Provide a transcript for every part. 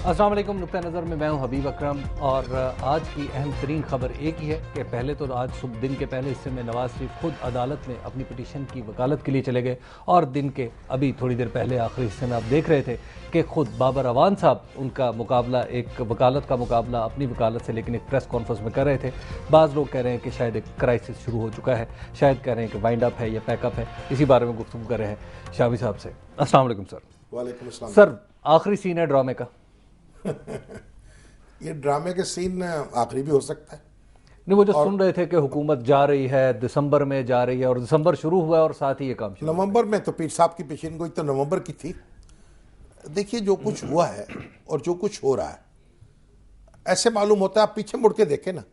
अस्सलाम वालेकुम। नुक्ता नज़र में मैं हूं हबीब अकरम और आज की अहम तरीन खबर एक ही है कि पहले तो आज सुबह दिन के पहले हिस्से में नवाज शरीफ खुद अदालत में अपनी पिटीशन की वकालत के लिए चले गए और दिन के अभी थोड़ी देर पहले आखिरी हिस्से में आप देख रहे थे कि खुद बाबर अवान साहब उनका मुकाबला, एक वकालत का मुकाबला अपनी वकालत से लेकिन एक प्रेस कॉन्फ्रेंस में कर रहे थे। बाज़ लोग कह रहे हैं कि शायद एक क्राइसिस शुरू हो चुका है, शायद कह रहे हैं कि वाइंड अप है या पैकअप है। इसी बारे में गुफ्तगू कर रहे हैं शामी साहब से। अस्सलाम वालेकुम सर। वालेकुम अस्सलाम। सर, आखिरी सीन है ड्रामे का। ये ड्रामे के सीन आखिरी भी हो सकता है। नहीं, वो जो सुन रहे थे कि हुकूमत जा रही है, दिसंबर में जा रही है और दिसंबर शुरू हुआ और साथ ही ये काम शुरू। नवंबर में तो पीर साहब की पेशीन गोई तो नवंबर की थी। देखिए जो कुछ हुआ है और जो कुछ हो रहा है, ऐसे मालूम होता है, आप पीछे मुड़ के देखें ना,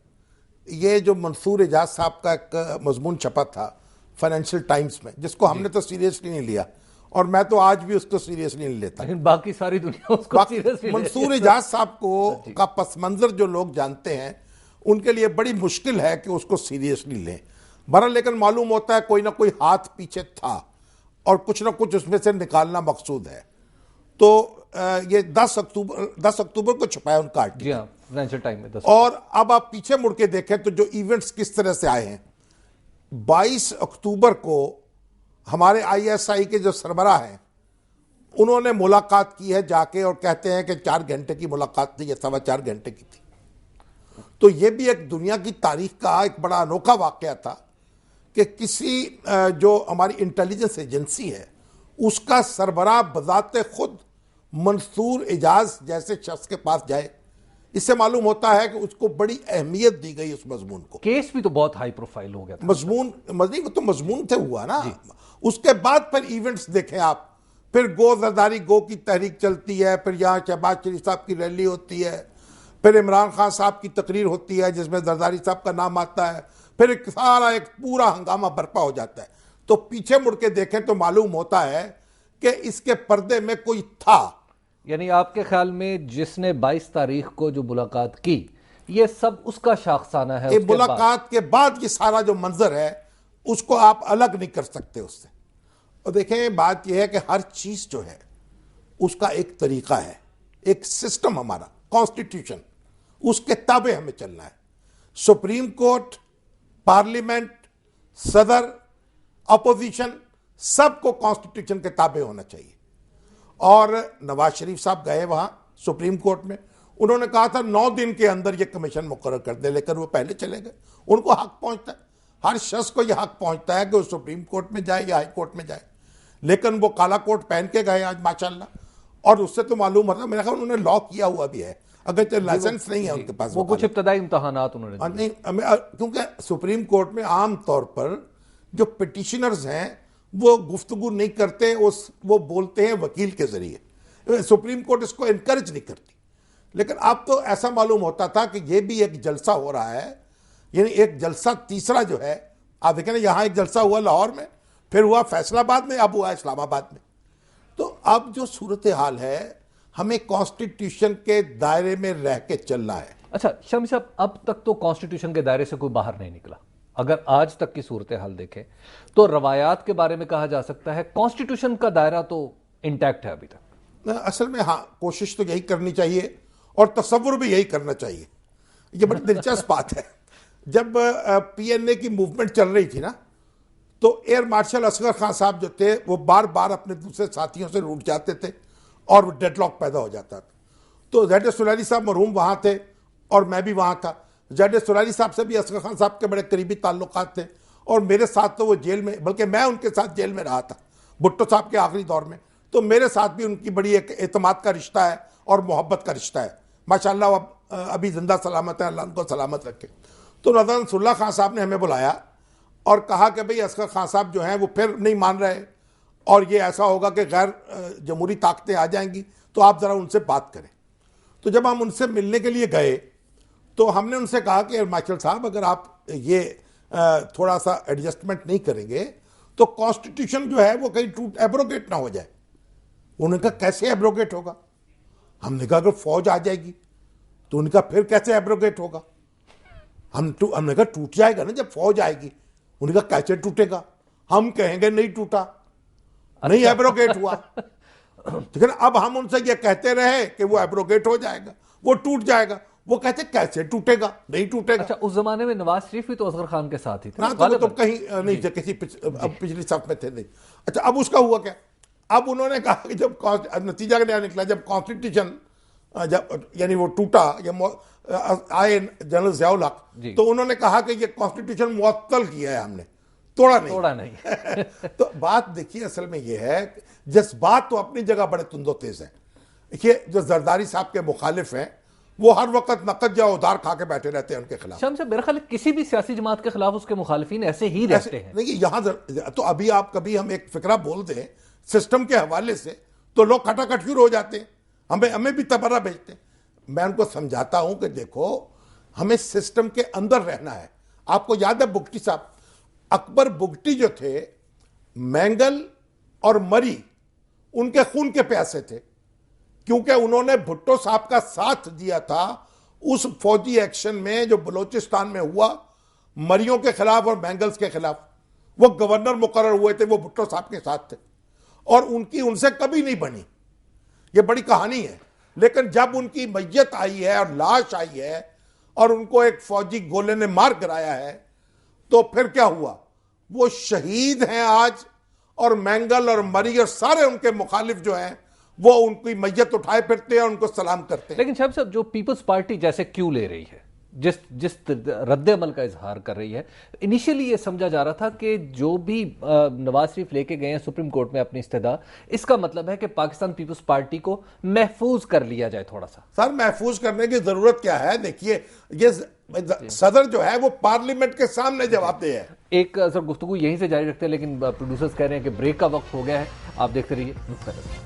ये जो मंसूर एजाज साहब का एक मजमून छपा था फाइनेंशियल टाइम्स में, जिसको हमने तो सीरियसली नहीं लिया और मैं तो आज भी उसको सीरियसली नहीं लेता, लेकिन बाकी सारी दुनिया उसको सीरियसली मंसूर एजाज साहब को का पस मंजर जो लोग जानते हैं उनके लिए बड़ी मुश्किल है कि उसको सीरियसली लें। बहरहाल लेकिन मालूम होता है कोई ना कोई हाथ पीछे था और कुछ ना कुछ उसमें से निकालना मकसूद है। तो ये 10 अक्टूबर को छपाया उनका आर्टिकल। जी हाँ, फाइनेंशियल टाइम में 10। और अब आप पीछे मुड़ के देखें तो जो इवेंट्स किस तरह से आए हैं। 22 अक्टूबर को हमारे आईएसआई के जो सरबराह हैं उन्होंने मुलाकात की है जाके, और कहते हैं कि 4 घंटे की मुलाकात थी या 4.25 घंटे की थी। तो ये भी एक दुनिया की तारीख का एक बड़ा अनोखा वाकया था कि किसी जो हमारी इंटेलिजेंस एजेंसी है उसका सरबराह बजाते खुद मंसूर एजाज जैसे शख्स के पास जाए। इससे मालूम होता है कि उसको बड़ी अहमियत दी गई उस मजमून को। केस भी तो बहुत हाई प्रोफाइल हो गया था। मजमून थे हुआ ना। उसके बाद फिर इवेंट्स देखें आप, फिर गो जरदारी गो की तहरीक चलती है, फिर यहाँ शहबाज शरीफ साहब की रैली होती है, फिर इमरान खान साहब की तकरीर होती है जिसमें जरदारी साहब का नाम आता है, फिर एक पूरा हंगामा बर्पा हो जाता है। तो पीछे मुड़ के देखें तो मालूम होता है कि इसके पर्दे में कोई था। यानी आपके ख्याल में जिसने 22 तारीख को जो मुलाकात की, ये सब उसका शाखसाना है। मुलाकात के बाद ये सारा जो मंजर है उसको आप अलग नहीं कर सकते उससे। और देखें बात यह है कि हर चीज जो है उसका एक तरीका है, एक सिस्टम हमारा कॉन्स्टिट्यूशन, उसके ताबे हमें चलना है। सुप्रीम कोर्ट, पार्लियामेंट, सदर, अपोजिशन, सबको कॉन्स्टिट्यूशन के ताबे होना चाहिए। और नवाज शरीफ साहब गए वहां सुप्रीम कोर्ट में, उन्होंने कहा था 9 दिन के अंदर यह कमीशन मुकर्रर कर दे, लेकिन वो पहले चले गए। उनको हक पहुंचता है, हर शख्स को यह हक पहुंचता है कि वो सुप्रीम कोर्ट में जाए या हाई कोर्ट में जाए, लेकिन वो काला कोट पहन के गए आज माशाल्लाह। और उससे तो मालूम होता है मेरा ख्याल उन्होंने लॉ किया हुआ भी है, अगर लाइसेंस नहीं है उनके पास। वो कुछ इब्तदाई इम्तहानात उन्होंने नहीं, क्योंकि सुप्रीम कोर्ट में आम तौर पर जो पिटिशनर्स हैं वो गुफ्तगू नहीं करते, वो बोलते हैं वकील के जरिए। सुप्रीम कोर्ट इसको इनकरेज नहीं करती। लेकिन अब तो ऐसा मालूम होता था कि ये भी एक जलसा हो रहा है, यानी एक जलसा तीसरा जो है। आप देखें ना, यहां एक जलसा हुआ लाहौर में, फिर हुआ फैसलाबाद में, अब हुआ इस्लामाबाद में। तो अब जो सूरत हाल है, हमें कॉन्स्टिट्यूशन के दायरे में रह के चलना है। अच्छा शमी साहब, अब तक तो कॉन्स्टिट्यूशन के दायरे से कोई बाहर नहीं निकला। अगर आज तक की सूरत हाल देखें तो रवायात के बारे में कहा जा सकता है कॉन्स्टिट्यूशन का दायरा तो इंटैक्ट है अभी तक। असल में हाँ, कोशिश तो यही करनी चाहिए और तसव्वुर भी यही करना चाहिए। ये बड़ी दिलचस्प बात है। जब पीएनए की मूवमेंट चल रही थी ना, तो एयर मार्शल असगर खान साहब जो थे वो बार बार अपने दूसरे साथियों से रूठ जाते थे और डेडलॉक पैदा हो जाता था। तो ज़ैड सुलैनी साहब मरहूम वहाँ थे और मैं भी वहाँ था। ज़ैड सुलैनी साहब से भी असगर खान साहब के बड़े करीबी ताल्लुकात थे और मेरे साथ तो वो जेल में, बल्कि मैं उनके साथ जेल में रहा था भुट्टो साहब के आखिरी दौर में। तो मेरे साथ भी उनकी बड़ी एक एतमाद का रिश्ता है और मोहब्बत का रिश्ता है। माशाल्लाह अभी जिंदा सलामत है, अल्लाह उनको सलामत रखे। तो नज़रुल्लाह खान साहब ने हमें बुलाया और कहा कि भाई असगर खान साहब जो हैं वो फिर नहीं मान रहे और ये ऐसा होगा कि गैर जमहूरी ताकतें आ जाएंगी, तो आप ज़रा उनसे बात करें। तो जब हम उनसे मिलने के लिए गए तो हमने उनसे कहा कि मार्शल साहब, अगर आप ये थोड़ा सा एडजस्टमेंट नहीं करेंगे तो कॉन्स्टिट्यूशन जो है वो कहीं एब्रोगेट ना हो जाए। उन्होंने कहा कैसे एब्रोगेट होगा? हमने कहा अगर फौज आ जाएगी। तो उनका फिर कैसे एब्रोगेट होगा? हमने कहा टूट जाएगा ना जब फौज आएगी। उन्होंने कहा कैसे टूटेगा? हम कहेंगे नहीं टूटा, नहीं एब्रोगेट हुआ। ठीक है ना। अब हम उनसे ये कहते रहे कि वो एब्रोगेट हो जाएगा, वो टूट जाएगा, वो कहते कैसे टूटेगा, नहीं टूटेगा। अच्छा, उस जमाने में नवाज शरीफ भी तो असगर खान के साथ ही थे ना, तो वो तो कहीं नहीं थे, किसी पिछली सफ में थे नहीं। अच्छा, अब उसका हुआ क्या? अब उन्होंने कहा कि जब नतीजा क्या निकला, जब कॉन्स्टिट्यूशन जब यानी वो टूटा, आए जनरल ज़ियाउल हक, तो उन्होंने कहा कि ये कॉन्स्टिट्यूशन मुअत्तल किया है हमने, तोड़ा नहीं। तो बात देखिए, असल में ये है, जज्बात तो अपनी जगह बड़े तुंदो तेज है। देखिए, जो जरदारी साहब के मुखालिफ हैं वो हर वक्त नकद या उधार खा के बैठे रहते हैं उनके खिलाफ। शाम से मेरे ख्याल किसी भी सियासी जमात के खिलाफ उसके मुखालिफिन ऐसे ही रहते हैं। नहीं, यहाँ तो अभी आप कभी हम एक फिक्रा बोल दें सिस्टम के हवाले से तो लोग खटाखट शुरू हो जाते हैं, हमें भी तबर्रा भेजते हैं। मैं उनको समझाता हूं कि देखो, हमें सिस्टम के अंदर रहना है। आपको याद है बुगटी साहब, अकबर बुगटी जो थे, मैंगल और मरी उनके खून के प्यासे थे, क्योंकि उन्होंने भुट्टो साहब का साथ दिया था उस फौजी एक्शन में जो बलूचिस्तान में हुआ, मरियों के खिलाफ और मैंगल्स के खिलाफ। वो गवर्नर मुकर्रर हुए थे, वो भुट्टो साहब के साथ थे, और उनकी उनसे कभी नहीं बनी। ये बड़ी कहानी है। लेकिन जब उनकी मैयत आई है और लाश आई है और उनको एक फौजी गोले ने मार गिराया है, तो फिर क्या हुआ? वो शहीद हैं आज, और मैंगल और मरी और सारे उनके मुखालिफ जो हैं वो उनकी मैयत उठाए फिरते हैं और उनको सलाम करते हैं। लेकिन साहब, जो पीपल्स पार्टी जैसे क्यों ले रही है, जिस रद्द अमल का इजहार कर रही है, इनिशियली ये समझा जा रहा था कि जो भी नवाज शरीफ लेके गए हैं सुप्रीम कोर्ट में अपनी इस्तदा, इसका मतलब है कि पाकिस्तान पीपल्स पार्टी को महफूज कर लिया जाए थोड़ा सा। सर, महफूज करने की जरूरत क्या है? देखिए, ये सदर जो है वो पार्लियामेंट के सामने जवाब दे है। एक सर गुफ्तगू यहीं से जारी रखते हैं, लेकिन प्रोड्यूसर्स कह रहे हैं कि ब्रेक का वक्त हो गया है। आप देखते रहिए नुक्ता नज़र।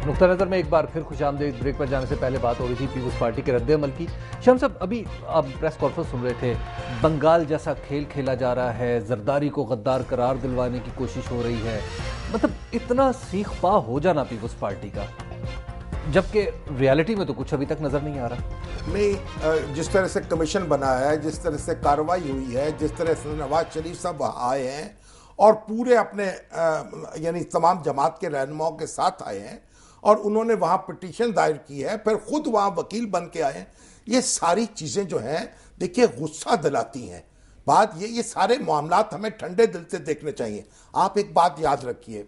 नुक्ता नज़र में एक बार फिर खुशामदीद। ब्रेक पर जाने से पहले बात हो रही थी पीपल्स पार्टी के रद्द अमल की। शम्स साहब, अभी आप प्रेस कॉन्फ्रेंस सुन रहे थे, बंगाल जैसा खेल खेला जा रहा है, जरदारी को गद्दार करार दिलवाने की कोशिश हो रही है। मतलब इतना सीख पा हो जाना पीपल्स पार्टी का, जबकि रियलिटी में तो कुछ अभी तक नजर नहीं आ रहा। नहीं, जिस तरह से कमीशन बना है, जिस तरह से कार्रवाई हुई है, जिस तरह से नवाज शरीफ साहब वहाँ आए हैं और पूरे अपने यानी तमाम जमात के रहनुमाओं के साथ आए हैं और उन्होंने वहाँ पिटीशन दायर की है, फिर खुद वहाँ वकील बन के आए हैं, ये सारी चीज़ें जो हैं देखिए गुस्सा दिलाती हैं। बात ये सारे मामलात हमें ठंडे दिल से देखने चाहिए। आप एक बात याद रखिए,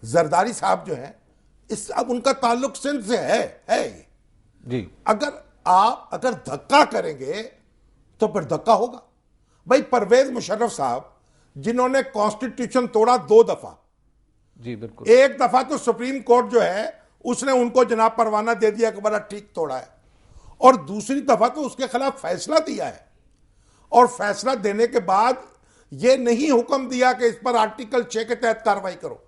जरदारी साहब जो हैं, इस अब उनका ताल्लुक सिंध से है जी। अगर धक्का करेंगे तो फिर धक्का होगा। भाई, परवेज मुशर्रफ साहब जिन्होंने कॉन्स्टिट्यूशन तोड़ा 2 दफा, जी बिल्कुल, एक दफा तो सुप्रीम कोर्ट जो है उसने उनको जनाब परवाना दे दिया कि बड़ा ठीक तोड़ा है, और दूसरी दफा तो उसके खिलाफ फैसला दिया है, और फैसला देने के बाद यह नहीं हुक्म दिया कि इस पर आर्टिकल 6 के तहत कार्रवाई करो,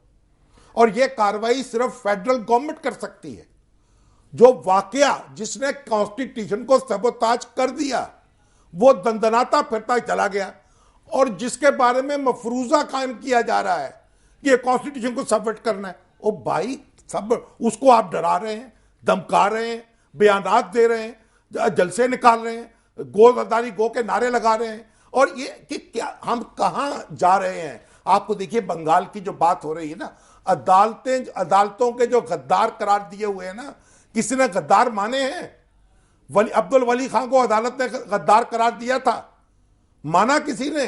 और यह कार्रवाई सिर्फ फेडरल गवर्नमेंट कर सकती है। जो वाकया जिसने कॉन्स्टिट्यूशन को सबोताज कर दिया वो दंदनाता फिरता चला गया, और जिसके बारे में मफरूजा कायम किया जा रहा है कि ये कॉन्स्टिट्यूशन को सबवर्ट करना है, ओ भाई, सब उसको आप डरा रहे हैं, धमका रहे हैं, बयानात दे रहे हैं, जलसे निकाल रहे हैं, गोदारी गो के नारे लगा रहे हैं, और ये कि क्या हम कहां जा रहे हैं? आपको देखिए, बंगाल की जो बात हो रही है ना, अदालतों के जो गद्दार करार दिए हुए हैं ना, किसी ने गद्दार माने हैं? अब्दुल वली खान को अदालत ने गद्दार करार दिया था, माना किसी ने?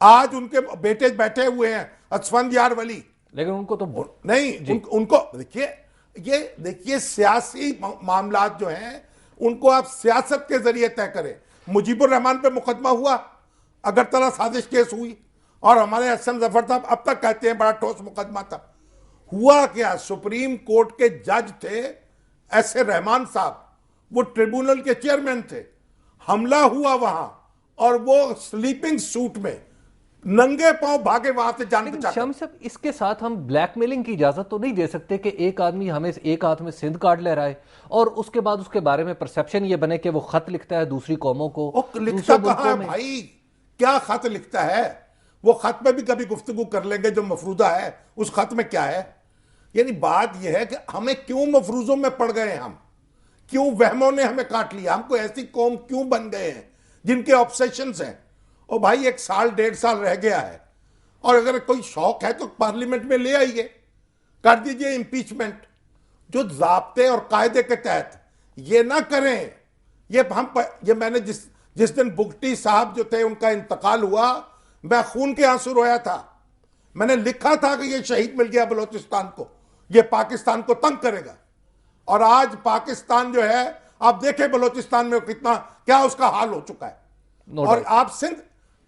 आज उनके बेटे बैठे हुए हैं, असफंद यार वली, लेकिन उनको तो नहीं, उनको देखिए सियासी मामलात जो हैं उनको आप सियासत के जरिए तय करें। मुजीबुर रहमान पे मुकदमा हुआ, अगरतला साजिश केस हुई, और हमारे एसएम जफर साहब अब तक कहते हैं बड़ा ठोस मुकदमा था। हुआ क्या? सुप्रीम कोर्ट के जज थे एस ए रहमान साहब, वो ट्रिब्यूनल के चेयरमैन थे, हमला हुआ वहां, और वो स्लीपिंग सूट में नंगे पांव भागे वहां से जान बचा। शम्स साहब, इसके साथ हम ब्लैकमेलिंग की इजाजत तो नहीं दे सकते कि एक आदमी हमें एक हाथ में सिंध कार्ड ले रहा है और उसके बाद उसके बारे में परसेप्शन ये बने कि वो खत लिखता है दूसरी कौमों को। लिखता कहां है भाई? क्या खत लिखता है? वो खत में भी कभी गुफ्तगू कर लेंगे जो मफरूजा है, उस खत में क्या है? यानी बात यह है कि हमें क्यों मफरूजों में पड़ गए हम क्यों वहमों ने हमें काट लिया, हमको ऐसी कौम क्यों बन गए हैं जिनके ऑब्सेशंस हैं। और भाई 1 साल 1.5 साल रह गया है, और अगर कोई शौक है तो पार्लियामेंट में ले आइए, कर दीजिए इंपीचमेंट, जो जाब्ते और कायदे के तहत। ये ना करें, ये मैंने जिस दिन बुगटी साहब जो थे उनका इंतकाल हुआ, मैं खून के आंसू रोया था। मैंने लिखा था कि ये शहीद मिल गया बलोचिस्तान को, ये पाकिस्तान को तंग करेगा। और आज पाकिस्तान जो है, आप देखें बलोचिस्तान में कितना क्या उसका हाल हो चुका है। और आप सिंध,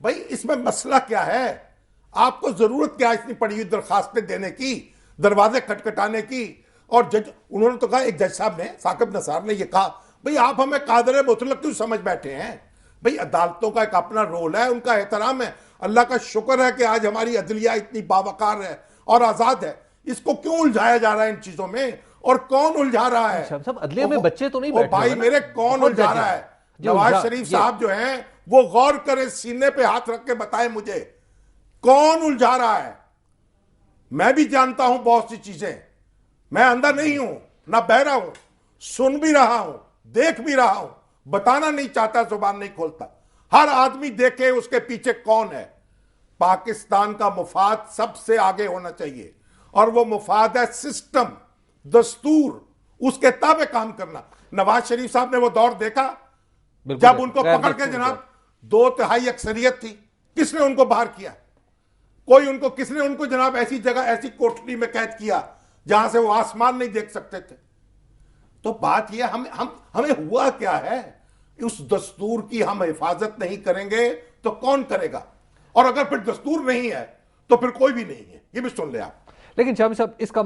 भाई इसमें मसला क्या है, आपको जरूरत क्या इतनी पड़ी हुई दरखास्तें देने की, दरवाजे खटखटाने की। और जज, उन्होंने तो कहा, एक जज साहब ने, साकिब नसार ने ये कहा, भाई आप हमें कादर मुतलक क्यों समझ बैठे हैं। भाई अदालतों का एक अपना रोल है, उनका एहतराम है। अल्लाह का शुक्र है कि आज हमारी अदलिया इतनी बावकार है और आजाद है। इसको क्यों उलझाया जा रहा है इन चीजों में, और कौन उलझा रहा है। सब अदलिया में बच्चे तो नहीं बैठे भाई मेरे, कौन उलझा रहा है। नवाज शरीफ साहब जो हैं वो गौर करें, सीने पे हाथ रख के बताएं मुझे कौन उलझा रहा है। मैं भी जानता हूं बहुत सी चीजें, मैं अंदर नहीं हूं, ना बहरा हूं, सुन भी रहा हूं, देख भी रहा हूं, बताना नहीं चाहता, जुबान नहीं खोलता। हर आदमी देखे उसके पीछे कौन है। पाकिस्तान का मुफाद सबसे आगे होना चाहिए, और वो मुफाद है सिस्टम, दस्तूर, उसके ताबे काम करना। नवाज शरीफ साहब ने वो दौर देखा जब उनको पकड़ के जनाब 2/3 अक्सरियत थी, किसने उनको बाहर किया? किसने उनको जनाब ऐसी जगह, ऐसी कोठरी में कैद किया जहां से वो आसमान नहीं देख सकते थे। तो बात यह, हमें हुआ क्या है, उस दस्तूर की हम हिफाजत नहीं करेंगे तो कौन करेगा। और अगर फिर दस्तूर नहीं है तो फिर कोई भी नहीं है, ये भी सुन ले आप। लेकिन शामी साहब, इसका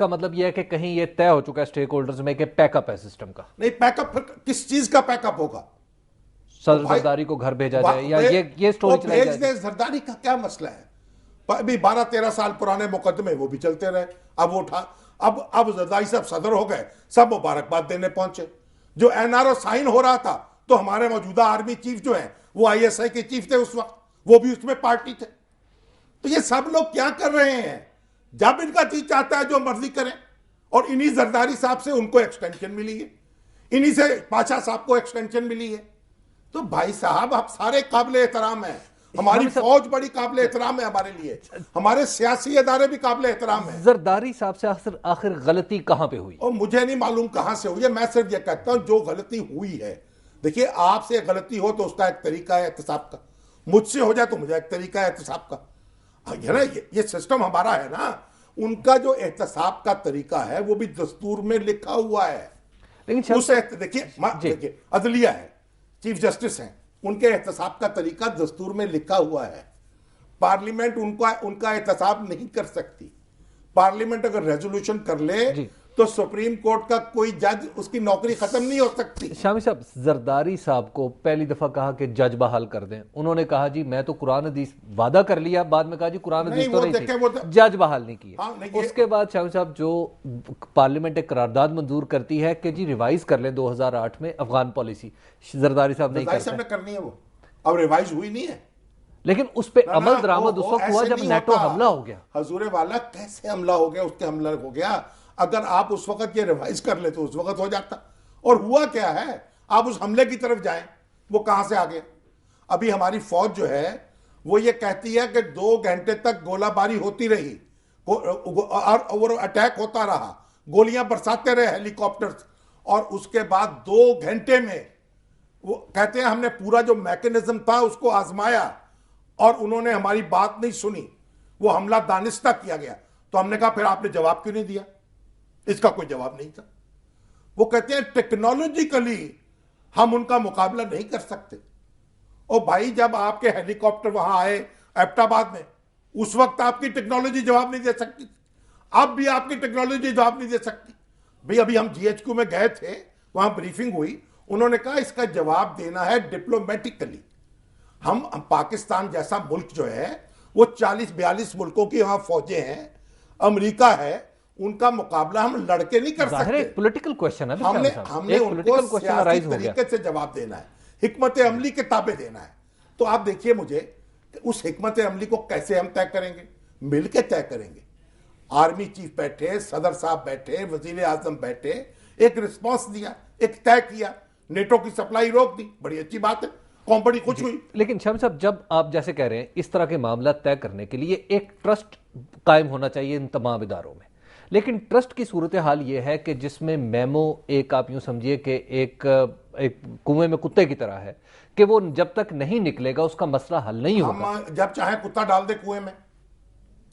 मतलब यह है कि कहीं यह तय हो चुका है स्टेक होल्डर्स में कि पैकअप है सिस्टम का। नहीं, पैकअप किस चीज का पैकअप होगा? सदर जरदारी को घर भेजा जाए, या ये स्टोरी चलाई जाए? भेज दे, जरदारी का क्या मसला है? अभी 12-13 साल पुराने मुकदमे वो भी चलते रहे। अब वो उठा, अब जरदारी साहब सदर हो गए, सब मुबारकबाद देने पहुंचे। जो एनआरओ साइन हो रहा था, तो हमारे मौजूदा आर्मी चीफ जो है वो आईएसआई के चीफ थे उस वक्त, वो भी उसमें पार्टी थे। तो ये सब लोग क्या कर रहे हैं? जब इनका जी चाहता है जो मर्जी करें। और इन्हीं जरदारी साहब से उनको एक्सटेंशन मिली है, इन्हीं से पाशा साहब को एक्सटेंशन मिली है। तो भाई साहब, आप सारे काबिल एहतराम हैं, हमारी फौज बड़ी काबिल एहतराम है हमारे लिए, हमारे सियासी अदारे भी काबिल एहतराम है। जरदारी साहब से आखिर गलती कहां पे हुई? और मुझे नहीं मालूम कहां से हुई है, मैं सिर्फ ये कहता हूं जो गलती हुई है। देखिए, आपसे गलती हो तो उसका एक तरीका है एहतसाब का, मुझसे हो जाए तो मुझे एक तरीका है एहतसाब का। ये सिस्टम हमारा है ना, उनका जो एहतसाब का तरीका है वो भी दस्तूर में लिखा हुआ है। लेकिन उसे देखिए, अदलिया है, चीफ जस्टिस हैं, उनके एहतसाब का तरीका दस्तूर में लिखा हुआ है। पार्लियामेंट उनका एहतसाब नहीं कर सकती। पार्लियामेंट अगर रेजोल्यूशन कर ले तो सुप्रीम कोर्ट का कोई जज, उसकी नौकरी खत्म नहीं हो सकती। शामी साहब, जरदारी साहब को पहली दफा कहा कि जज बहाल कर दें, उन्होंने कहा जी मैं तो कुरान हदीस वादा कर लिया, बाद में कहा जी कुरान हदीस तो नहीं थी, जज बहाल नहीं किया। उसके बाद शामी साहब जो पार्लियामेंट एक करारदाद मंजूर करती है कि जी रिवाइज कर लें 2008 में अफगान पॉलिसी, जरदारी साहब नहीं करनी है, वो अब रिवाइज हुई नहीं है। लेकिन उस पर अमल दरामद उस वक्त हुआ जब नेटो हमला हो गया। हजूरे वाला, कैसे हमला हो गया? उसके हमला हो गया, अगर आप उस वक्त ये रिवाइज कर ले तो उस वक्त हो जाता। और हुआ क्या है, आप उस हमले की तरफ जाएं, वो कहां से आ गया? अभी हमारी फौज जो है वो ये कहती है कि 2 घंटे तक गोलाबारी होती रही और अटैक होता रहा, गोलियां बरसाते रहे हेलीकॉप्टर्स, और उसके बाद 2 घंटे में वो कहते हैं हमने पूरा जो मैकेनिज्म था उसको आजमाया और उन्होंने हमारी बात नहीं सुनी, वो हमला दानिस्ता किया गया। तो हमने कहा फिर आपने जवाब क्यों नहीं दिया? इसका कोई जवाब नहीं था। वो कहते हैं टेक्नोलॉजिकली हम उनका मुकाबला नहीं कर सकते। और भाई, जब आपके हेलीकॉप्टर वहां आए एबटाबाद में, उस वक्त आपकी टेक्नोलॉजी जवाब नहीं दे सकती, अब भी आपकी टेक्नोलॉजी जवाब नहीं दे सकती। भाई, अभी हम जीएचक्यू में गए थे, वहां ब्रीफिंग हुई, उन्होंने कहा इसका जवाब देना है डिप्लोमेटिकली। हम पाकिस्तान जैसा मुल्क जो है वो 40-42 मुल्कों की वहां फौजें हैं, अमेरिका है, उनका मुकाबला हम लड़के नहीं कर सकते। एक पॉलिटिकल क्वेश्चन है, हमने उनको सियासी तरीके से जवाब देना है, हिकमत अमली के ताबे देना है। तो आप देखिए मुझे, उस हिकमत अमली को कैसे हम तय करेंगे? मिलकर तय करेंगे। आर्मी चीफ बैठे, सदर साहब बैठे, वजीर आजम बैठे, एक रिस्पॉन्स दिया, एक तय किया, नेटो की सप्लाई रोक दी, बड़ी अच्छी बात है, कंपनी खुश हुई। लेकिन शम्स साहब, जब आप जैसे कह रहे हैं इस तरह के मामला तय करने के लिए एक ट्रस्ट कायम होना चाहिए इन तमाम इदारों में, लेकिन ट्रस्ट की सूरत हाल ये है कि जिसमें मेमो एक, आप यूं समझिए कि एक कुएं में कुत्ते की तरह है कि वो जब तक नहीं निकलेगा उसका मसला हल नहीं होगा। हम जब चाहे कुत्ता डाल दे कुएं में,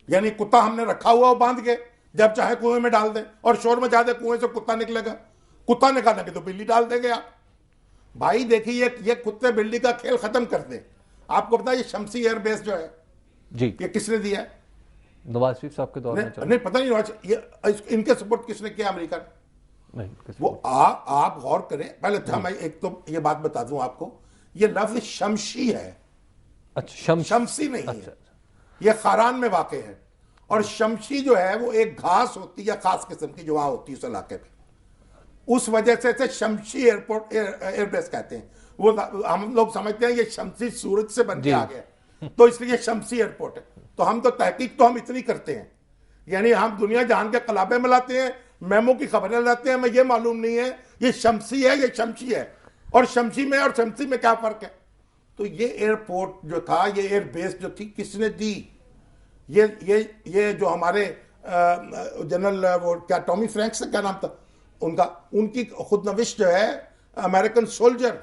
यानी कुत्ता हमने रखा हुआ वो बांध के, जब चाहे कुएं में डाल दे और शोर मचा दे, कुएं से कुत्ता निकलेगा। कुत्ता निकालने के तो बिल्ली डाल देंगे आप। भाई देखिए, ये कुत्ते बिल्ली का खेल खत्म कर दे। आपको पता है ये शमसी एयरबेस जो है जी, ये किसने दिया है? नवाज शरीफ साहब के दौर में चला। नहीं पता नहीं, ये इनके सपोर्ट किसने किया? अमेरिका ने। नहीं, वो आप गौर करें पहले था। मैं एक तो ये बात बता दूं आपको, ये लफ्ज शमशी है। अच्छा, शमसी नहीं अच्छा, है, ये खारान में वाक़ है। और शमशी जो है वो एक घास होती है खास किस्म की जो वहां होती है उस इलाके में, उस वजह से शमशी एयरपोर्ट एयरबेस कहते हैं। वो हम लोग समझते हैं ये शमसी सूरज से बन के आ गया, तो इसलिए शमसी एयरपोर्ट है। तो हम तो तहकीक तो हम इतनी करते हैं, यानी हम दुनिया जहान के कलाबे में लाते हैं, मेमो की खबरें लाते हैं, हमें ये मालूम नहीं है ये शमसी है, ये शमशी है। और शमशी में और शमसी में क्या फर्क है? तो ये एयरपोर्ट जो था, ये एयरबेस जो थी, किसने दी? ये जो हमारे जनरल वो क्या टॉमी फ्रैंक्स क्या नाम था उनका, उनकी खुदनविश जो है अमेरिकन सोल्जर,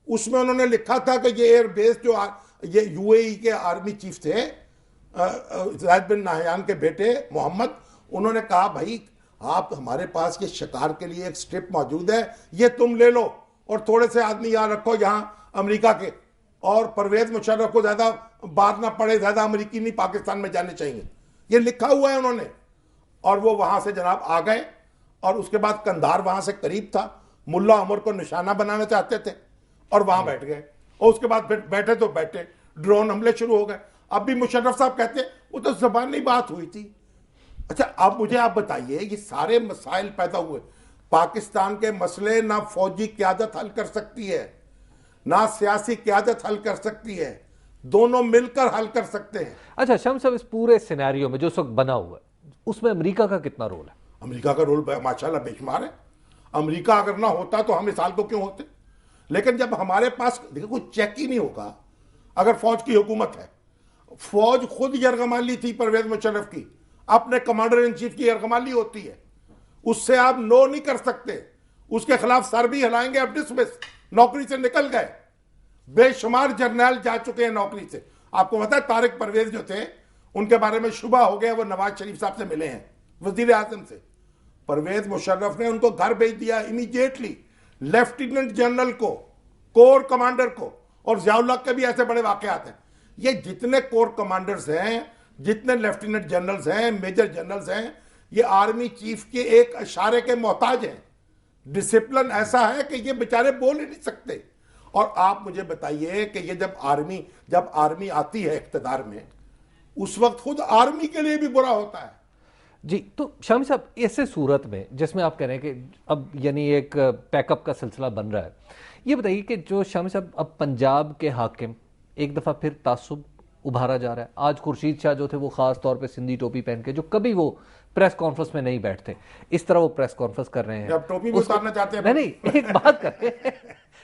उसमें उन्होंने लिखा था कि ये एयरबेस जो ये यूएई के आर्मी चीफ थे ज़ायद बिन नाहयान के बेटे मोहम्मद, उन्होंने कहा भाई आप हमारे पास ये शिकार के लिए एक स्ट्रिप मौजूद है, ये तुम ले लो और थोड़े से आदमी यहाँ रखो यहाँ अमेरिका के, और परवेज मुशर्रफ को ज्यादा बात ना पड़े, ज्यादा अमेरिकी नहीं पाकिस्तान में जाने चाहिए, ये लिखा हुआ है उन्होंने। और वो वहां से जनाब आ गए, और उसके बाद कंधार वहां से करीब था, मुल्ला उमर को निशाना बनाना चाहते थे और वहां बैठ गए, और उसके बाद फिर बैठे तो बैठे ड्रोन हमले शुरू हो गए। अब भी मुशर्रफ साहब कहते वो तो ज़बानी बात हुई थी। अच्छा अब मुझे आप बताइए, ये सारे मसाइल पैदा हुए, पाकिस्तान के मसले ना फौजी क़यादत हल कर सकती है ना सियासी क़यादत हल कर सकती है, दोनों मिलकर हल कर सकते हैं। अच्छा शम्स साहब, इस पूरे सिनेरियो में जो इस वक्त बना हुआ है उसमें अमेरिका का कितना रोल है? अमेरिका का रोल माशाल्लाह बेशुमार है। अमेरिका अगर ना होता तो हम इस हाल को क्यों होते? लेकिन जब हमारे पास देखो कोई चेक ही नहीं होगा, अगर फौज की हुकूमत है, फौज खुद यरगमाली थी परवेज मुशर्रफ की, अपने कमांडर इन चीफ की यरगमाली होती है, उससे आप नो नहीं कर सकते, उसके खिलाफ सर भी हिलाएंगे, अब डिसमिस, नौकरी से निकल गए। बेशुमार जर्नल जा चुके हैं नौकरी से। आपको पता है तारिक परवेज जो थे उनके बारे में शुबा हो गया, वो नवाज शरीफ साहब से मिले हैं, वजीर आजम से। परवेज मुशर्रफ ने उनको घर भेज दिया इमीडिएटली, लेफ्टिनेंट जनरल को, कोर कमांडर को, और ज़ियाउल हक के भी ऐसे बड़े वाकयात हैं। ये जितने कोर कमांडर्स हैं, जितने लेफ्टिनेंट जनरल्स हैं, मेजर जनरल्स हैं, ये आर्मी चीफ के एक इशारे के मोहताज हैं। डिसिप्लिन ऐसा है कि ये बेचारे बोल ही नहीं सकते। और आप मुझे बताइए कि ये जब आर्मी आती है इख्तिदार में, उस वक्त खुद आर्मी के लिए भी बुरा होता है। जी, तो शामी साहब, ऐसे सूरत में जिसमें आप कह रहे हैं कि अब यानी एक पैकअप का सिलसिला बन रहा है, ये बताइए कि जो शामी साहब अब पंजाब के हाकिम एक दफ़ा फिर तासुब उभारा जा रहा है। आज खुर्शीद शाह जो थे वो ख़ास तौर पे सिंधी टोपी पहन के, जो कभी वो प्रेस कॉन्फ्रेंस में नहीं बैठते, इस तरह वो प्रेस कॉन्फ्रेंस कर रहे हैं। अब टोपी भी उतारना चाहते हैं। नहीं,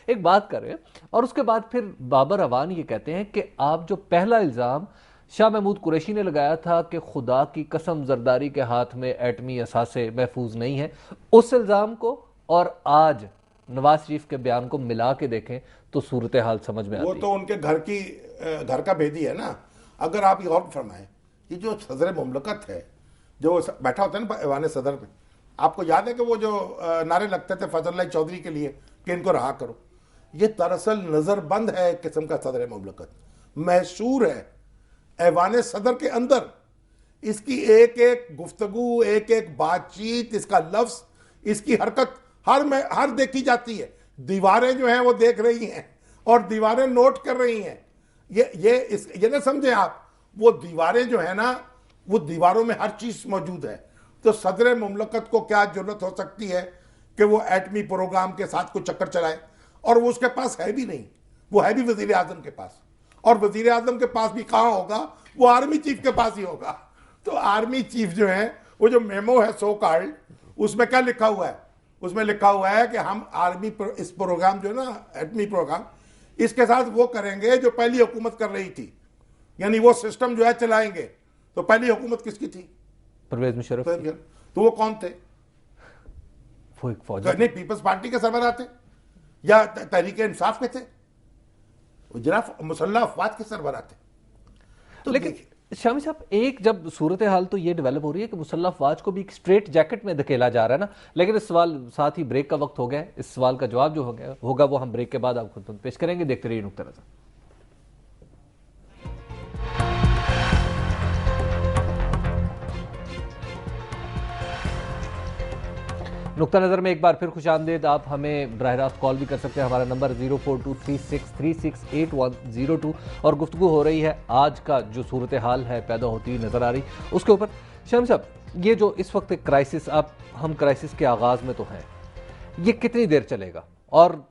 एक बात करें और उसके बाद फिर बाबर अवान ये कहते हैं कि आप जो पहला इल्ज़ाम शाह महमूद कुरैशी ने लगाया था कि खुदा की कसम जरदारी के हाथ में एटमी असासे महफूज नहीं है, उस इल्ज़ाम को और आज नवाज शरीफ के बयान को मिला के देखें तो सूरत हाल समझ में आती है। वो तो उनके घर का भेदी है ना। अगर आप ये गौर फरमाएं, ये जो सदर मुमलकत है जो बैठा होता है ना ऐवान सदर में, आपको याद है कि वो जो नारे लगते थे फजल चौधरी के लिए कि इनको रहा करो, ये दरअसल नज़रबंद है एक किस्म का सदर मुमलकत, महसूर है ऐवान सदर के अंदर। इसकी एक एक गुफ्तगू, एक एक बातचीत, इसका लफ्ज, इसकी हरकत हर देखी जाती है। दीवारें जो हैं वो देख रही हैं और दीवारें नोट कर रही हैं। ये ना समझे आप, वो दीवारें जो है ना, वो दीवारों में हर चीज मौजूद है। तो सदर मुमलकत को क्या जरूरत हो सकती है कि वो एटमी प्रोग्राम के साथ कोई चक्कर चलाए? और वो उसके पास है भी नहीं, वो है भी वजीर आजम के पास, और वजीर आजम के पास भी कहाँ होगा? वो आर्मी चीफ के पास ही होगा। तो आर्मी चीफ जो है, वो जो मेमो है सो कॉल्ड, उसमें क्या लिखा हुआ है? उसमें लिखा हुआ है कि हम आर्मी इस प्रोग्राम जो है ना एटमी प्रोग्राम, इसके साथ वो करेंगे जो पहली हुकूमत कर रही थी, यानी वो सिस्टम जो है चलाएंगे। तो पहली हुकूमत किसकी थी? परवेज मुशर्रफ। तो वो कौन थे? वो एक फौजी नहीं, पीपल्स पार्टी के सरबराह थे या तहरीक इंसाफ के थे? वो जनाब मुसल्लह अफवाज के सरबराह थे। तो लेकिन शामी साहब, एक जब सूरत हाल तो ये डेवलप हो रही है कि मुसल्लह अफवाज को भी एक स्ट्रेट जैकेट में धकेला जा रहा है ना। लेकिन इस सवाल, साथ ही ब्रेक का वक्त हो गया है, इस सवाल का जवाब जो होगा वो हम ब्रेक के बाद आपको खुद पेश करेंगे। देखते रहिए नुक्ता नज़र। नुक्ता नज़र में एक बार फिर खुशामदीद। आप हमें बराह रास्त कॉल भी कर सकते हैं, हमारा नंबर 0423636802 और गुफ्तगू हो रही है आज का जो सूरत हाल है पैदा होती हुई नज़र आ रही उसके ऊपर। शामी साहब, ये जो इस वक्त एक क्राइसिस, हम क्राइसिस के आगाज़ में तो हैं, ये कितनी देर चलेगा और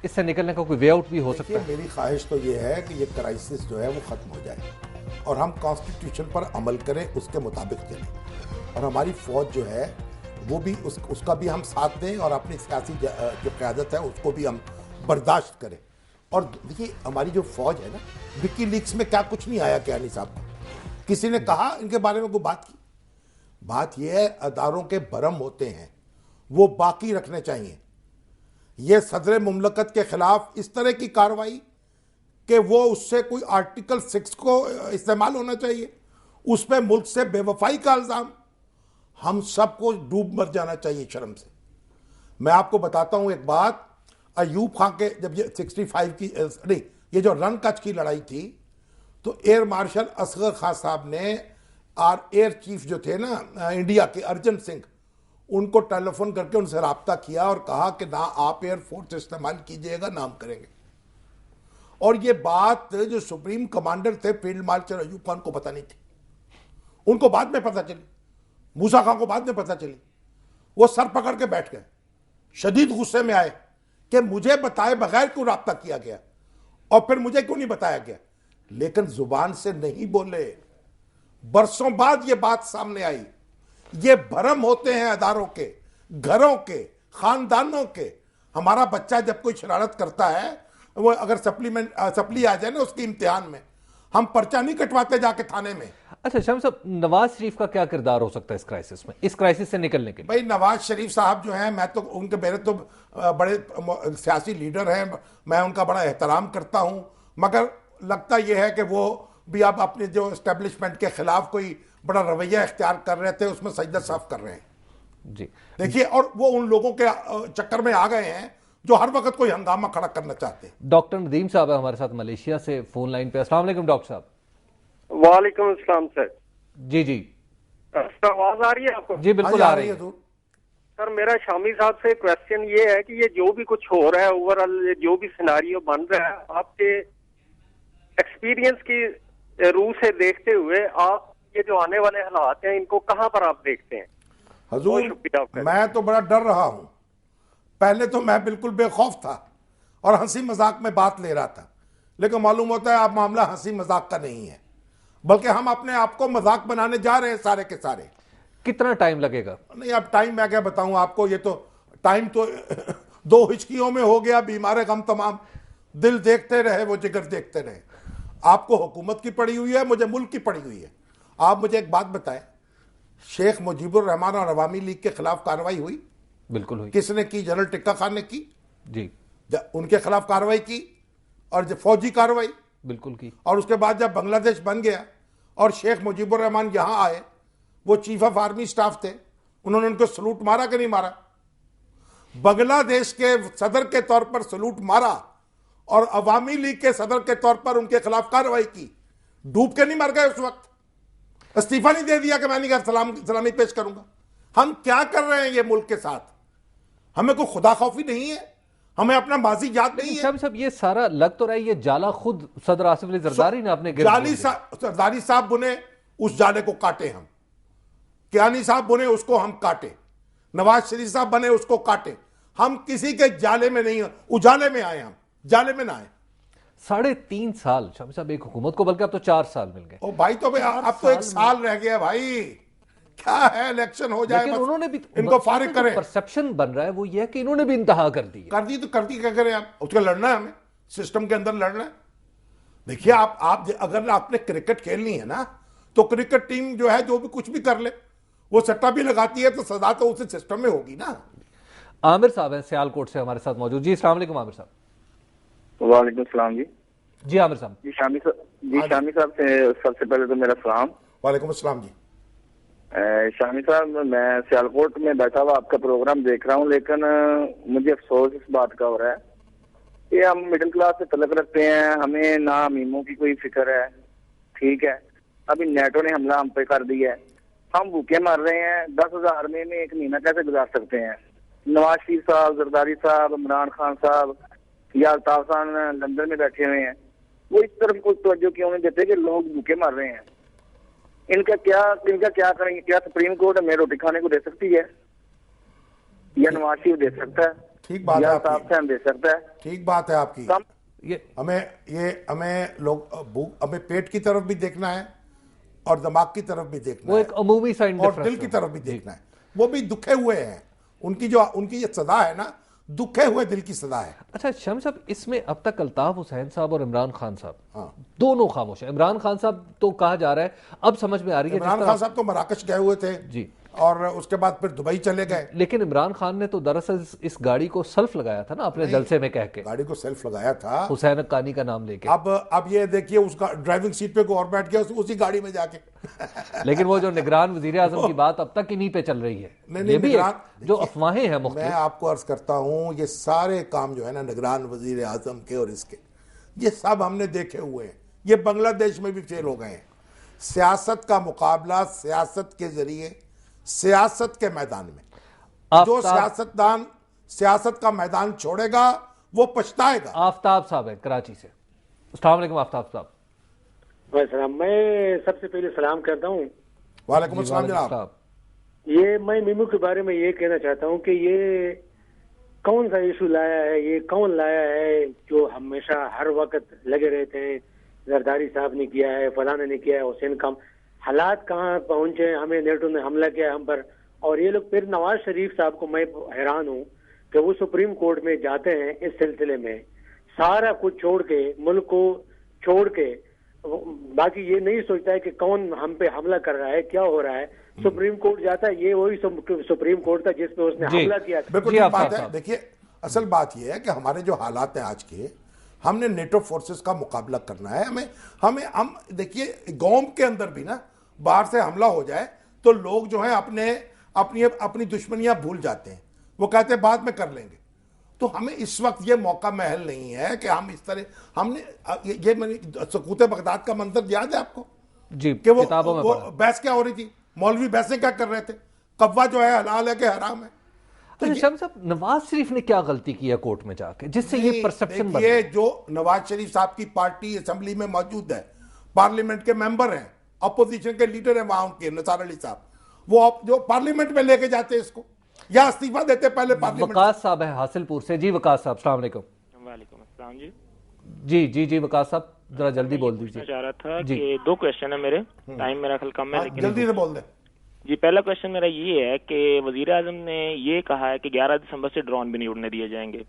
इससे निकलने का कोई वे आउट भी हो सकता है? मेरी ख्वाहिश तो ये है कि ये क्राइसिस जो है वो ख़त्म हो जाए और हम कॉन्स्टिट्यूशन पर अमल करें, उसके मुताबिक चलें और हमारी फ़ौज जो है वो भी उसका भी हम साथ दें और अपनी सियासी जो क़यादत है उसको भी हम बर्दाश्त करें। और देखिए हमारी जो फ़ौज है ना, विकी लीक्स में क्या कुछ नहीं आया कियानी साहब को, किसी ने कहा इनके बारे में कोई बात की? बात यह है अदारों के भरम होते हैं, वो बाकी रखने चाहिए। ये सदर मुमलकत के खिलाफ इस तरह की कार्रवाई कि वो उससे कोई आर्टिकल 6 को इस्तेमाल होना चाहिए, उस पर मुल्क से बेवफाई का इल्ज़ाम, हम सबको डूब मर जाना चाहिए शर्म से। मैं आपको बताता हूं एक बात, अयूब खान के जब ये 65 की नहीं, ये जो रन कच की लड़ाई थी, तो एयर मार्शल असगर खान साहब ने और एयर चीफ जो थे ना इंडिया के अर्जन सिंह, उनको टेलीफोन करके उनसे रब्ता किया और कहा कि ना आप एयरफोर्स इस्तेमाल कीजिएगा ना हम करेंगे। और ये बात जो सुप्रीम कमांडर थे फील्ड मार्शल अयूब खान को पता नहीं थी, उनको बाद में पता चली, मूसा खान को बाद में पता चली। वो सर पकड़ के बैठ गए, शदीद गुस्से में आए कि मुझे बताए बगैर क्यों रब्ता किया गया और फिर मुझे क्यों नहीं बताया गया। लेकिन जुबान से नहीं बोले, बरसों बाद ये बात सामने आई। ये भरम होते हैं अदारों के, घरों के, खानदानों के। हमारा बच्चा जब कोई शरारत करता है, वो अगर सप्ली आ जाए ना उसके इम्तिहान में, हम पर्चा नहीं कटवाते जाके थाने में। अच्छा शामी साहब, नवाज शरीफ का क्या किरदार हो सकता है इस क्राइसिस में, इस क्राइसिस से निकलने के लिए? भाई नवाज शरीफ साहब जो हैं, मैं तो उनके मेरे तो बड़े सियासी लीडर हैं, मैं उनका बड़ा एहतराम करता हूं, मगर लगता यह है कि वो भी अब अपने जो एस्टेब्लिशमेंट के खिलाफ कोई बड़ा रवैया इख्तियार कर रहे थे, उसमें सजदा साफ कर रहे हैं जी। देखिए, और वो उन लोगों के चक्कर में आ गए हैं जो हर वक्त कोई हंगामा खड़ा करना चाहते हैं। डॉक्टर नदीम साहब है हमारे साथ मलेशिया से फोन लाइन पे। अस्सलाम वालेकुम डॉक्टर साहब। वालेकुम अस्सलाम सर। जी जी आवाज आ रही है आपको? जी बिल्कुल आ रही है। सर मेरा शामी साहब से क्वेश्चन ये है कि ये जो भी कुछ हो रहा है, ओवरऑल जो भी सिनारियो बन रहा है, आपके एक्सपीरियंस की रूह से देखते हुए आप ये जो आने वाले हालात हैं इनको कहां पर आप देखते हैं? हुजूर मैं तो बड़ा डर रहा हूं। पहले तो मैं बिल्कुल बेखौफ था और हंसी मजाक में बात ले रहा था, लेकिन मालूम होता है अब मामला हंसी मजाक का नहीं है, बल्कि हम अपने आप को मजाक बनाने जा रहे हैं सारे के सारे। कितना टाइम लगेगा? नहीं अब टाइम मैं क्या बताऊं आपको, ये तो टाइम तो 2 हिचकियों में हो गया, बीमार गम तमाम, दिल देखते रहे वो जिगर देखते रहे। आपको हुकूमत की पड़ी हुई है, मुझे मुल्क की पड़ी हुई है। आप मुझे एक बात बताएं, शेख मुजीबुर रहमान और अवामी लीग के खिलाफ कार्रवाई हुई? बिल्कुल हुई। किसने की? जनरल टिक्का खान ने की जी। उनके खिलाफ कार्रवाई की और जो फौजी कार्रवाई बिल्कुल की। और उसके बाद जब बांग्लादेश बन गया और शेख मुजीबुर रहमान यहां आए, वो चीफ ऑफ आर्मी स्टाफ थे, उन्होंने उनको सलूट मारा कि नहीं मारा? बांग्लादेश के सदर के तौर पर सलूट मारा और अवामी लीग के सदर के तौर पर उनके खिलाफ कार्रवाई की। डूब के नहीं मर गए उस वक्त? इस्तीफा नहीं दे दिया कि मैं नहीं सलामी पेश करूंगा? हम क्या कर रहे हैं ये मुल्क के साथ? हमें कोई खुदा खौफी नहीं है, हमें अपना माजी याद नहीं है। सब ये सारा लग तो रहा है, ये जाला खुद सदर आसिफ अली जरदारी ने अपने जरदारी साहब बुने, उस जाले को काटे हम। कियानी साहब बुने, उसको हम काटे। नवाज शरीफ साहब बने, उसको काटे। हम किसी के जाले में नहीं, उजाले में आए, हम जाले में ना आए। 3.5 साल शामी साहब एक हुकूमत को, बल्कि अब तो 4 साल मिल गए। ओ भाई, तो अब तो 1 साल रह गया भाई। क्या है, इलेक्शन हो जाए, लेकिन बस उन्होंने भी इनको फारिग करें। परसेप्शन बन रहा है वो ये है कि इन्होंने भी इंतहा कर दी है। कर दी तो करती क्या करें, आप उसका लड़ना है, हमें सिस्टम के अंदर लड़ना है। देखिए आप अगर आपने क्रिकेट खेलनी है ना, तो क्रिकेट टीम जो है जो भी कुछ भी कर ले, वो सट्टा भी लगाती है तो सजा तो उसे सिस्टम में होगी ना। आमिर साहब हैं सियालकोट से हमारे साथ मौजूद। जी अस्सलाम वालेकुम आमिर साहब। वालेकुम सलाम जी। जी आमिर साहब। जी शामी साहब से सबसे पहले तो मेरा सलाम। वालेकुम अस्सलाम जी। शामी साहब, मैं सियालकोट में बैठा हुआ आपका प्रोग्राम देख रहा हूँ, लेकिन मुझे अफसोस इस बात का हो रहा है कि हम मिडिल क्लास से तलक रखते हैं, हमें ना मीमों की कोई फिक्र है। ठीक है, अभी नेटो ने हमला हम पे कर दिया है, हम भूखे मर रहे हैं, 10,000 में एक महीना कैसे गुजार सकते हैं? नवाज शरीफ साहब, जरदारी साहब, इमरान खान साहब या अल्ताफ खान लंदन में बैठे हुए हैं, वो इस तरफ कोई तवज्जो क्यों नहीं देते कि लोग भूखे मर रहे हैं? इनका क्या करेंगे? क्या सुप्रीम कोर्ट हमें रोटी खाने को दे सकती है, या नवाज शरीफ दे सकता है, ठीक बात या है अल्ताफ खान दे सकता है? ठीक बात है आपकी। ये हमें पेट की तरफ भी देखना है और दिमाग की तरफ भी देखना वो है, एक अमूमी सा और इंडिफरेंस दिल की तरफ भी देखना है। वो भी दुखे हुए हैं, उनकी ये सदा है ना, दुखे हुए दिल की सदा है। अच्छा शमी साहब, इसमें अब तक अल्ताफ हुसैन साहब और इमरान खान साहब हाँ। दोनों खामोश हैं। इमरान खान साहब तो कहा जा रहा है, अब समझ में आ रही है इमरान खान साहब तो मराकश गए हुए थे जी, और उसके बाद फिर दुबई चले गए। लेकिन इमरान खान ने तो दरअसल इस गाड़ी को सेल्फ लगाया था ना अपने जलसे में कह के, गाड़ी को सेल्फ लगाया था हुसैन अक्कानी का नाम लेके। अब ये देखिए, उसका ड्राइविंग सीट पे कोई और बैठ गया उसी गाड़ी में जाके। लेकिन वो जो निगरान वजीर आजम की बात अब तक इन्हीं पे चल रही है, नहीं, ये भी निगरान जो अफवाहें हैं मैं मुख्तलिफ। आपको अर्ज करता हूं, ये सारे काम जो है ना निगरान वजीर आजम के और इसके, ये सब हमने देखे हुए हैं। ये बांग्लादेश में भी फेल हो गए हैं। सियासत का मुकाबला सियासत के जरिए, सियासत के मैदान में जो सियासतदान सियासत का मैदान छोड़ेगा वो पछताएगा। आफ्ताब साहब है कराची से। अस्सलाम वालेकुम आफ्ताब साहब। मैं सबसे पहले सलाम करता हूँ। वालेकुम अस्सलाम जनाब। ये मैं मीमू के बारे में ये कहना चाहता हूँ कि ये कौन सा इशू लाया है, ये कौन लाया है जो हमेशा हर वक्त लगे रहते हैं? जरदारी साहब ने किया है, फलाने ने किया है, हुसैन का हालात कहाँ पहुंचे, हमें नेटो ने हमला किया हम पर। और ये लोग फिर नवाज शरीफ साहब को मैं हैरान हूँ कि वो सुप्रीम कोर्ट में जाते हैं इस सिलसिले में, सारा कुछ छोड़ के, मुल्क को छोड़ के, बाकी ये नहीं सोचता है कि कौन हम पे हमला कर रहा है, क्या हो रहा है। सुप्रीम कोर्ट जाता है, ये वही सुप्रीम कोर्ट था जिसपे उसने हमला किया। बिल्कुल ठीक बात है। देखिए असल बात यह है कि हमारे जो हालात हैं आज के, हमने नेटो फोर्सेस का मुकाबला करना है। हम देखिए गांव के अंदर भी ना बाहर से हमला हो जाए तो लोग जो है अपनी दुश्मनियां भूल जाते हैं, वो कहते हैं बाद में कर लेंगे। तो हमें इस वक्त ये मौका महल नहीं है कि हम इस तरह, हमने ये मैंने सकूत बगदाद का मंजर याद है आपको जी, कि वो बहस क्या हो रही थी, मौलवी बहसें क्या कर रहे थे, कब्वा जो है हलाल है कि हराम है। तो शमी साहब, नवाज शरीफ ने क्या गलती की है कोर्ट में जाके जिससे ये परसेप्शन बन? ये जो नवाज शरीफ साहब की पार्टी असेंबली में मौजूद है, पार्लियामेंट के मेंबर हैं, अपोजिशन के लीडर हैं वहां के नसार अली साहब, वो जो पार्लियामेंट में लेके जाते हैं इसको या इस्तीफा देते पहले पार्लियामेंट। वकास साहब है हासिलपुर से। जी वकास साहब अस्सलाम वालेकुम। वालेकुम अस्सलाम जी। जी वकास साहब जरा जल्दी बोल दीजिए। चाह रहा था कि 2 क्वेश्चन है मेरे, टाइम मेरा खल कम है लेकिन जल्दी से बोल दे जी। पहला क्वेश्चन मेरा ये है कि वजीर आजम ने ये कहा है कि 11 दिसंबर से ड्रोन भी नहीं उड़ने दिए जाएंगे।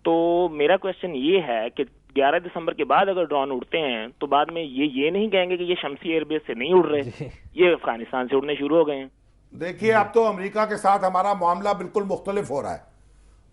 तो मेरा क्वेश्चन ये है कि 11 दिसंबर के बाद अगर ड्रोन उड़ते हैं तो बाद में ये नहीं कहेंगे कि ये शमसी एयरबेस से नहीं उड़ रहे, ये अफगानिस्तान से उड़ने शुरू हो गए हैं। देखिए अब तो अमेरिका के साथ हमारा मामला बिल्कुल मुख्तलिफ हो रहा है।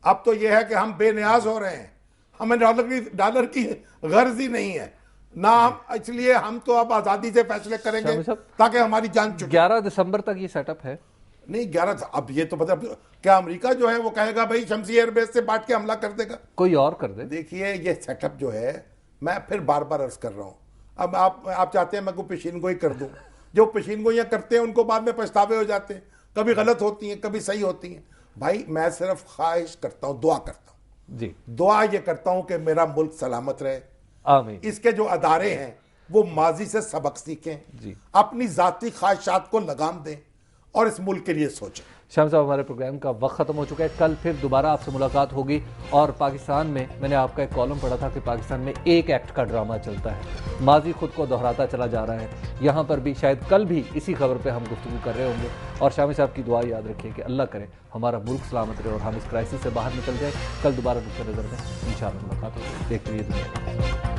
अब तो यह है कि हम बेनियाज हो रहे हैं, हमें डॉलर की गर्ज ही नहीं है ना, इसलिए हम तो अब आजादी से फैसले करेंगे ताकि हमारी जान छूटे। 11 दिसंबर तक ये सेटअप है नहीं 11, अब ये तो पता, क्या अमेरिका जो है वो कहेगा भाई शमसी एयरबेस से बांट के हमला कर देगा, कोई और कर दे। देखिए ये सेटअप जो है, मैं फिर बार बार अर्ज कर रहा हूं, अब आप चाहते हैं मैं को पेशीन गोई कर दूं, जो पेशीन गोइयां करते हैं उनको बाद में पछतावे हो जाते हैं, कभी गलत होती हैं कभी सही होती हैं। भाई मैं सिर्फ ख्वाहिश करता हूं, दुआ करता हूं जी, दुआ ये करता हूं कि मेरा मुल्क सलामत रहे, आमीन। इसके जो अदारे हैं वो माजी से सबक सीखें, अपनी जाती ख्वाहिशात को लगाम दें और इस मुल्क के लिए सोचें। शाम साहब, हमारे प्रोग्राम का वक्त ख़त्म हो चुका है। कल फिर दोबारा आपसे मुलाकात होगी। और पाकिस्तान में मैंने आपका एक कॉलम पढ़ा था कि पाकिस्तान में एक एक्ट का ड्रामा चलता है, माजी खुद को दोहराता चला जा रहा है। यहाँ पर भी शायद कल भी इसी खबर पर हम गुफ्तगू कर रहे होंगे। और शामी साहब की दुआ याद रखिए कि अल्लाह करे हमारा मुल्क सलामत रहे और हम इस क्राइसिस से बाहर निकल जाए। कल दोबारा नुक्ते नज़र में इंशाअल्लाह मुलाकात होगी। देखते रहिए दुनिया।